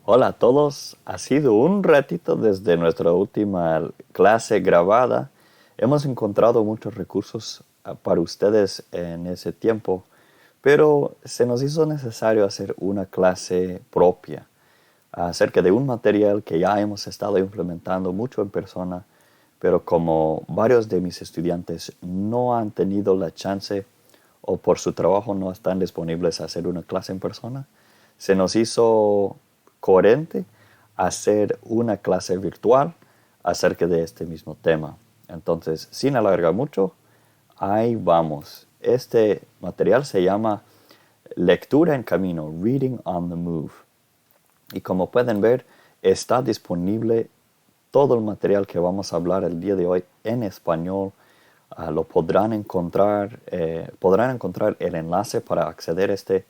Hola a todos, ha sido un ratito desde nuestra última clase grabada. Hemos encontrado muchos recursos para ustedes en ese tiempo, pero se nos hizo necesario hacer una clase propia acerca de un material que ya hemos estado implementando mucho en persona, pero como varios de mis estudiantes no han tenido la chance o por su trabajo no están disponibles a hacer una clase en persona, se nos hizo coherente hacer una clase virtual acerca de este mismo tema. Entonces, sin alargar mucho, ahí vamos. Este material se llama Lectura en Camino, Reading on the Move. Y como pueden ver, está disponible todo el material que vamos a hablar el día de hoy en español. Lo podrán encontrar el enlace para acceder a esta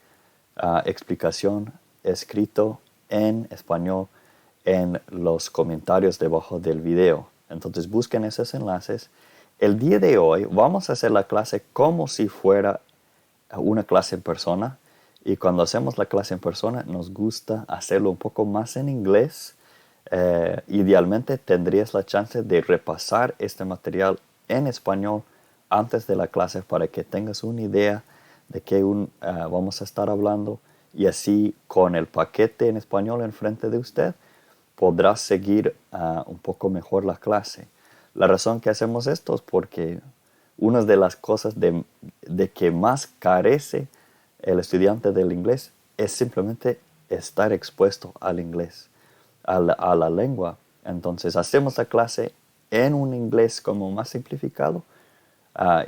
explicación escrito en español en los comentarios debajo del video. Entonces busquen esos enlaces. El día de hoy vamos a hacer la clase como si fuera una clase en persona. Y cuando hacemos la clase en persona nos gusta hacerlo un poco más en inglés. Idealmente tendrías la chance de repasar este material en español antes de la clase para que tengas una idea de qué vamos a estar hablando y así con el paquete en español enfrente de usted podrás seguir un poco mejor la clase. La razón que hacemos esto es porque una de las cosas de que más carece el estudiante del inglés es simplemente estar expuesto al inglés, a la lengua. Entonces hacemos la clase en un inglés como más simplificado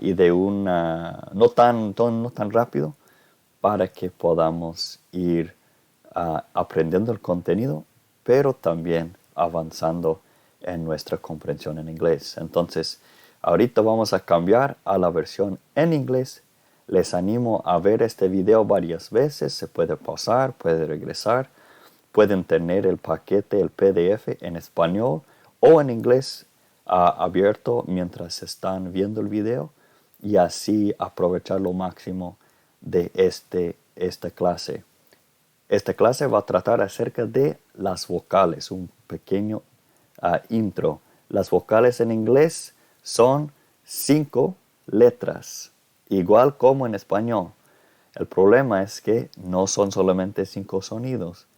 y de no tan rápido para que podamos ir aprendiendo el contenido, pero también avanzando en nuestra comprensión en inglés. Entonces, ahorita vamos a cambiar a la versión en inglés. Les animo a ver este video varias veces. Se puede pausar, puede regresar. Pueden tener el paquete, el PDF en español o en inglés abierto mientras están viendo el video y así aprovechar lo máximo de esta clase. Esta clase va a tratar acerca de las vocales, un pequeño intro. Las vocales en inglés son 5 letras, igual como en español. El problema es que no son solamente 5 sonidos.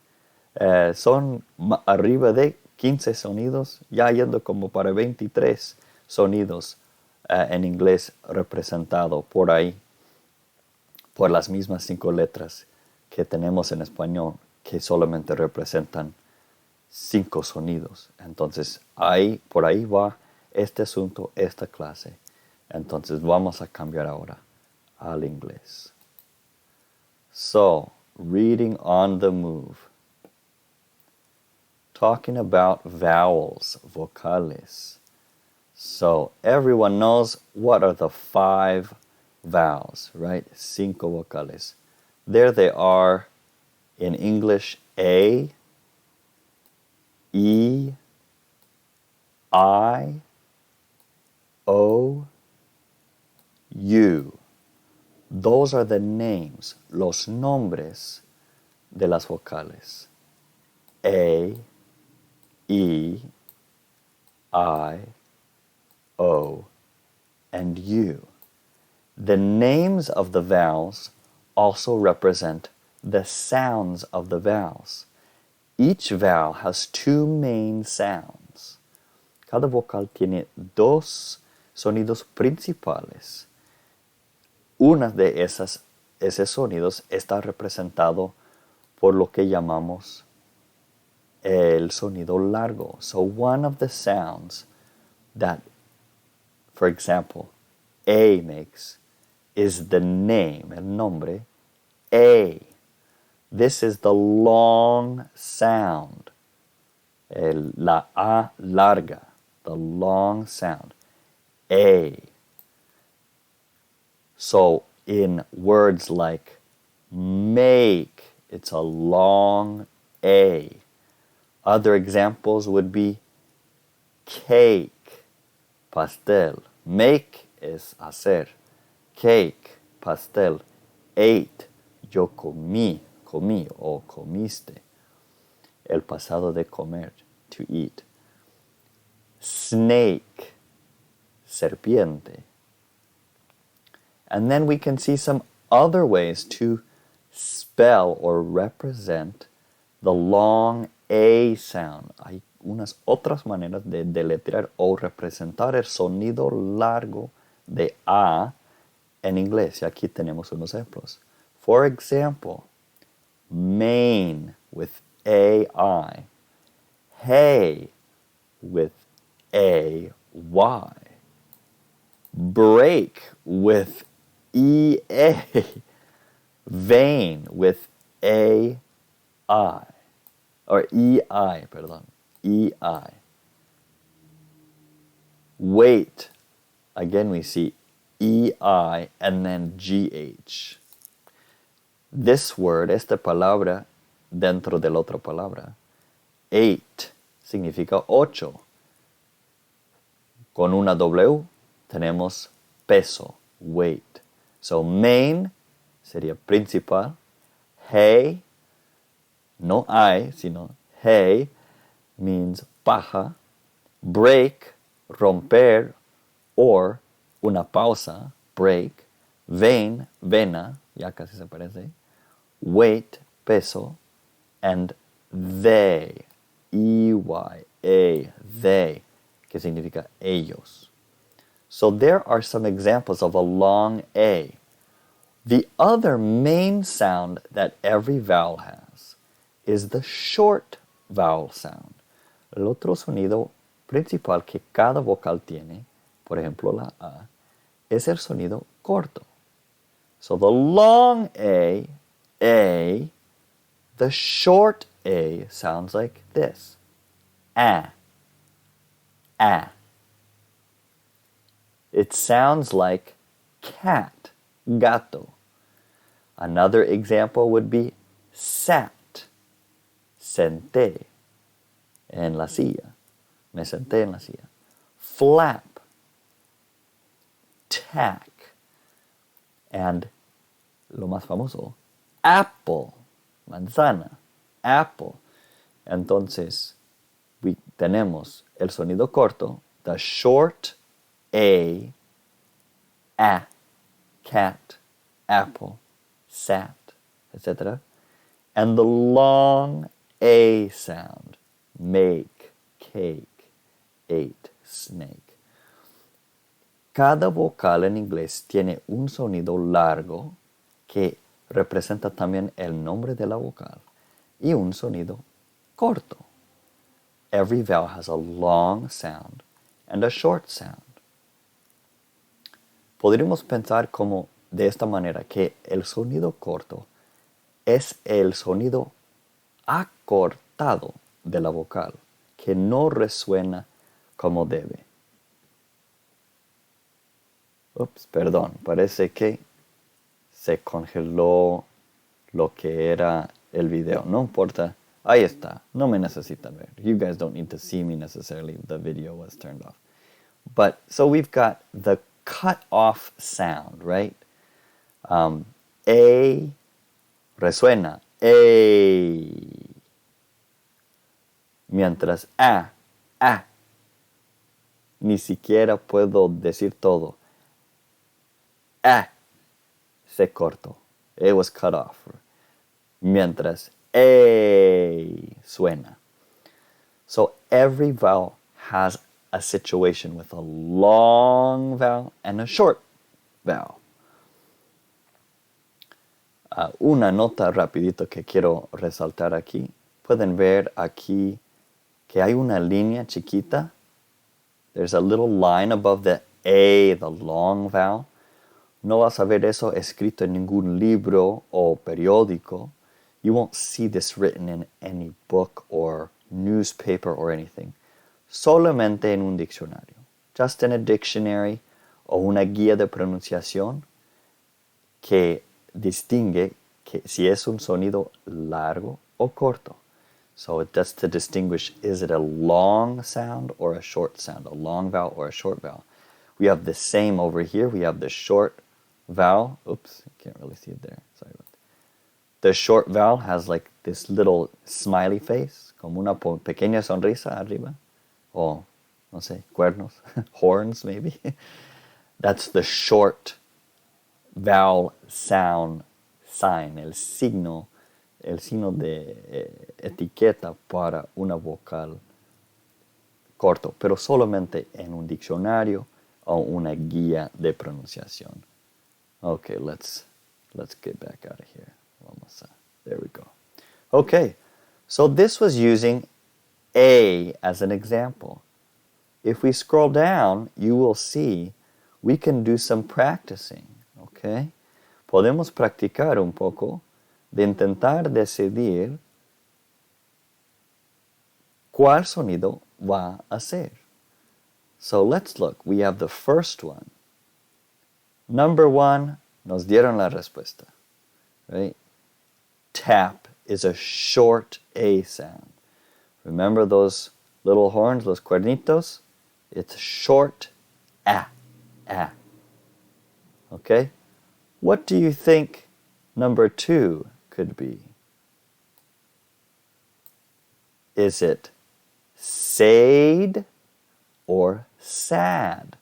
Son arriba de 15 sonidos, ya yendo como para 23 sonidos en inglés representado por ahí, por las mismas 5 letras que tenemos en español, que solamente representan 5 sonidos. Entonces, por ahí va este asunto, esta clase. Entonces, vamos a cambiar ahora al inglés. So, reading on the move. Talking about vowels, vocales. So, everyone knows what are the 5 vowels, right? 5 vocales. There they are in English: A, E, I, O, U. Those are the names, los nombres de las vocales. A, E, I, O, and U. The names of the vowels also represent the sounds of the vowels. Each vowel has 2 main sounds. Cada vocal tiene 2 sonidos principales. Una de esos sonidos está representado por lo que llamamos el sonido largo. So one of the sounds that, for example, A makes is the name, el nombre, A. This is the long sound, la A larga, the long sound, A. So in words like make, it's a long A. Other examples would be cake, pastel. Make es hacer. Cake, pastel. Ate, yo comí o comiste. el pasado de comer, to eat. Snake, serpiente. And then we can see some other ways to spell or represent the long A sound. Hay unas otras maneras de deletrear o representar el sonido largo de A en inglés. Y aquí tenemos unos ejemplos. For example, main with A-I. Hey with A-Y. Break with E-A. Vein with A-I. Or E-I, perdón. E-I. Wait. Again we see E-I and then G-H. This word, esta palabra, dentro de la otra palabra. 8 significa 8. Con una W tenemos peso, weight. So main sería principal. Hey, no I, sino hey, means paja. Break, romper, or una pausa, break. Vein, vena, ya casi se parece. Weight, peso. And they, E-Y-A, they, que significa ellos. So there are some examples of a long A. The other main sound that every vowel has is the short vowel sound. El otro sonido principal que cada vocal tiene, por ejemplo la A, es el sonido corto. So the long A, the short A sounds like this. A. It sounds like cat, gato. Another example would be sat, senté en la silla. Me senté en la silla. Flap, tack. And lo más famoso, apple, manzana, apple. Entonces, tenemos el sonido corto, the short A, cat, apple, sat, etc. And the long A sound, make, cake, ate, snake. Cada vocal en inglés tiene un sonido largo que representa también el nombre de la vocal y un sonido corto. Every vowel has a long sound and a short sound. Podríamos pensar como de esta manera que el sonido corto es el sonido acortado de la vocal, que no resuena como debe. Ups, perdón, parece que se congeló lo que era el video. No importa, ahí está, no me necesitan ver. You guys don't need to see me necessarily, the video was turned off. But, so we've got the cut off sound, right? A, resuena, A. Mientras A, ni siquiera puedo decir todo. Se cortó. It was cut off. Mientras A suena. So every vowel has a situation with a long vowel and a short vowel. Una nota rapidito que quiero resaltar aquí. Pueden ver aquí que hay una línea chiquita. There's a little line above the A, the long vowel. No vas a ver eso escrito en ningún libro o periódico. You won't see this written in any book or newspaper or anything. Solamente en un diccionario. Just in a dictionary o una guía de pronunciación que distingue que si es un sonido largo o corto. So that's to distinguish, is it a long sound or a short sound? A long vowel or a short vowel? We have the same over here. We have the short vowel. Oops, I can't really see it there. Sorry about that. the short vowel has like this little smiley face, como una pequeña sonrisa arriba. O, no sé, cuernos, horns maybe. That's the short vowel sound sign, el signo de etiqueta para una vocal corto, pero solamente en un diccionario o una guía de pronunciación. Okay, let's get back out of here. There we go. Okay, so this was using a as an example. If we scroll down, you will see we can do some practicing, okay? Podemos practicar un poco de intentar decidir cuál sonido va a ser. So let's look. We have the first one. Number 1, nos dieron la respuesta, right? Tap is a short A sound. Remember those little horns, those cuernitos? It's short A. Okay? What do you think number 2 could be? Is it sad or sad?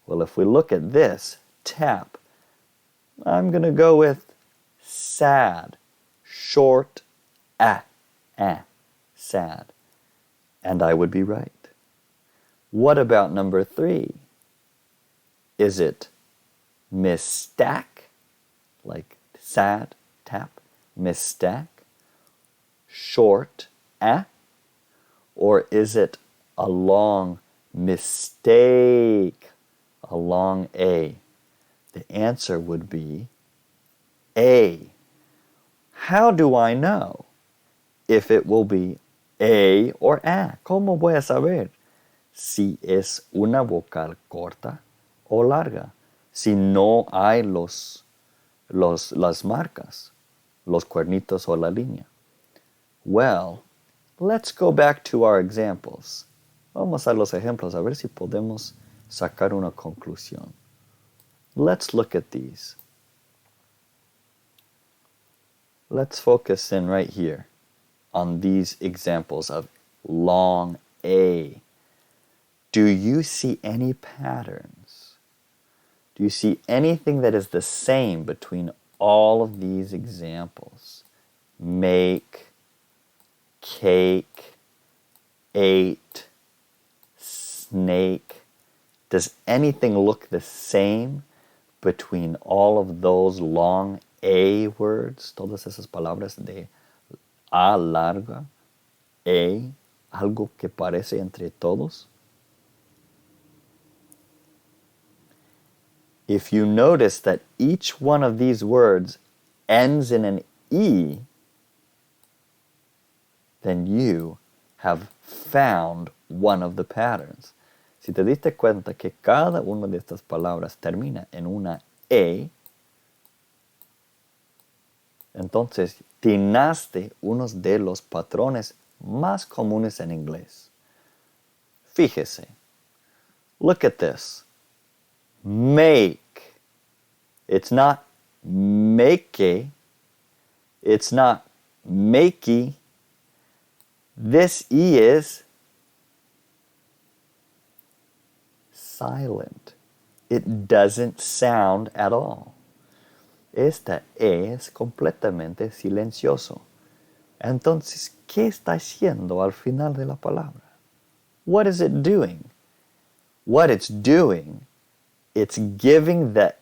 Well, if we look at this, tap, I'm going to go with sad. Short A, sad. And I would be right. What about number 3? Is it mistack, like sad, tap, mistack, short A? Or is it a long mistake, a long A? The answer would be A. How do I know if it will be A or A? ¿Cómo voy a saber si es una vocal corta o larga? Si no hay las marcas, los cuernitos o la línea. Well, let's go back to our examples. Vamos a los ejemplos a ver si podemos sacar una conclusión. Let's look at these. Let's focus in right here on these examples of long A. Do you see any patterns? Do you see anything that is the same between all of these examples? Make, cake, ate, snake. Does anything look the same between all of those long A words? Todas esas palabras de A larga, A, algo que parece entre todos. If you notice that each one of these words ends in an E, then you have found one of the patterns. Si te diste cuenta que cada una de estas palabras termina en una E, entonces tienaste unos de los patrones más comunes en inglés. Fíjese. Look at this. Make. It's not make. It's not makey. This E is silent. It doesn't sound at all. Esta E es completamente silencioso. Entonces, ¿qué está haciendo al final de la palabra? What is it doing? What it's doing, it's giving the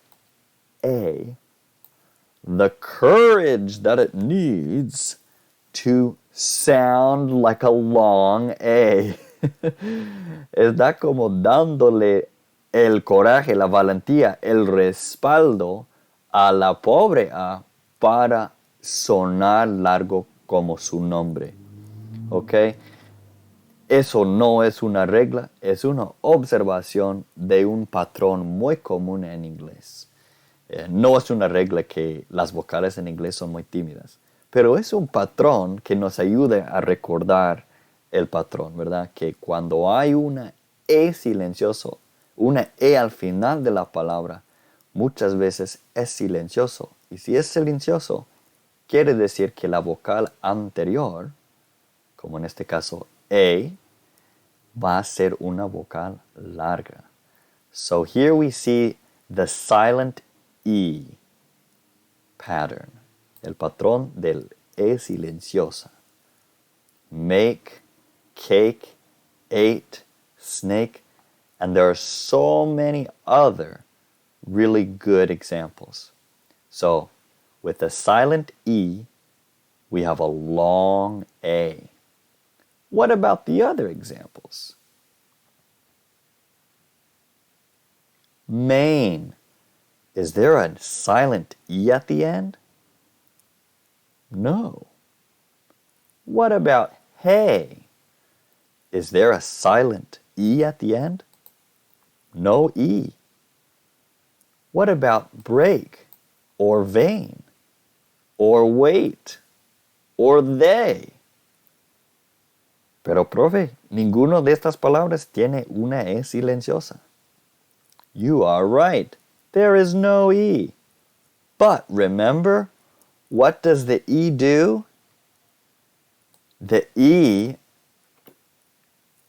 A the courage that it needs to sound like a long A. Está como dándole el coraje, la valentía, el respaldo a la pobre A para sonar largo como su nombre. ¿Ok? Eso no es una regla, es una observación de un patrón muy común en inglés. No es una regla que las vocales en inglés son muy tímidas, pero es un patrón que nos ayuda a recordar el patrón, ¿verdad? Que cuando hay una E silencioso, una E al final de la palabra, muchas veces es silencioso. Y si es silencioso, quiere decir que la vocal anterior, como en este caso A, va a ser una vocal larga. So here we see the silent E pattern, el patrón del E silenciosa. Make, cake, ate, snake, and there are so many other really good examples. So with the silent E, we have a long A. What about the other examples? Main. Is there a silent E at the end? No. What about hey? Is there a silent E at the end? No E. What about break, or vain, or wait, or they? Pero, profe, ninguno de estas palabras tiene una E silenciosa. You are right. There is no E. But remember, what does the E do? The E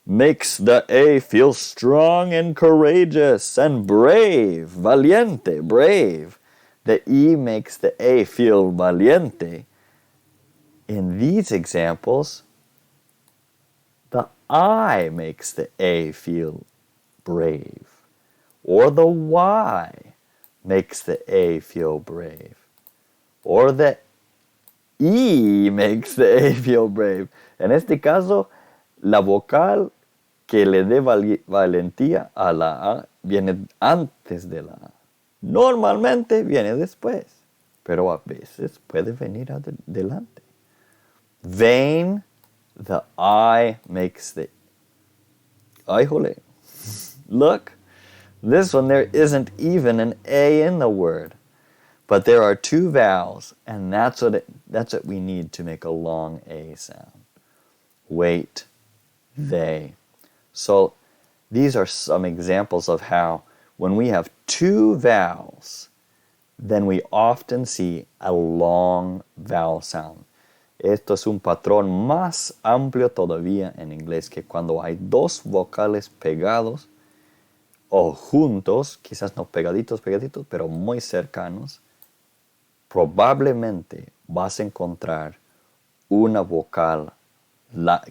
makes the A feel strong and courageous and brave, valiente, brave. The E makes the A feel valiente. In these examples, the I makes the A feel brave. Or the Y makes the A feel brave. Or the E makes the A feel brave. En este caso, la vocal que le dé valentía a la A viene antes de la A. Normalmente viene después, pero a veces puede venir adelante. Vain, the I makes the... Ay, jole. Look, this one there isn't even an A in the word. But there are two vowels, and that's what we need to make a long A sound. Wait, they. So these are some examples of how when we have two vowels, then we often see a long vowel sound. Esto es un patrón más amplio todavía en inglés, que cuando hay dos vocales pegados o juntos, quizás no pegaditos, pero muy cercanos, probablemente vas a encontrar una vocal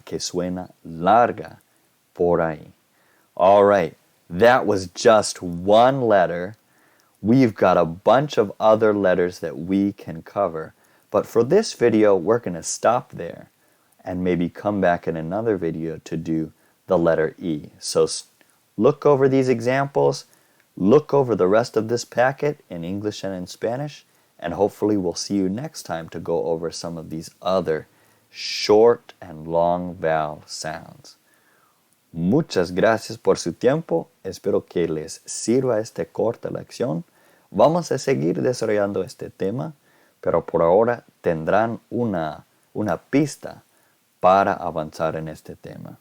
que suena larga por ahí. All right, that was just one letter. We've got a bunch of other letters that we can cover. But for this video, we're going to stop there and maybe come back in another video to do the letter E. So look over these examples, look over the rest of this packet in English and in Spanish, and hopefully we'll see you next time to go over some of these other short and long vowel sounds. Muchas gracias por su tiempo. Espero que les sirva esta corta lección. Vamos a seguir desarrollando este tema, pero por ahora tendrán una pista para avanzar en este tema.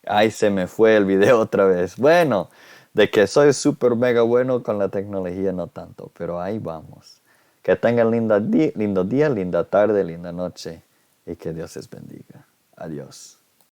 Ay, se me fue el video otra vez. Bueno, de que soy súper mega bueno con la tecnología no tanto, pero ahí vamos. Que tengan lindo día, linda tarde, linda noche y que Dios les bendiga. Adiós.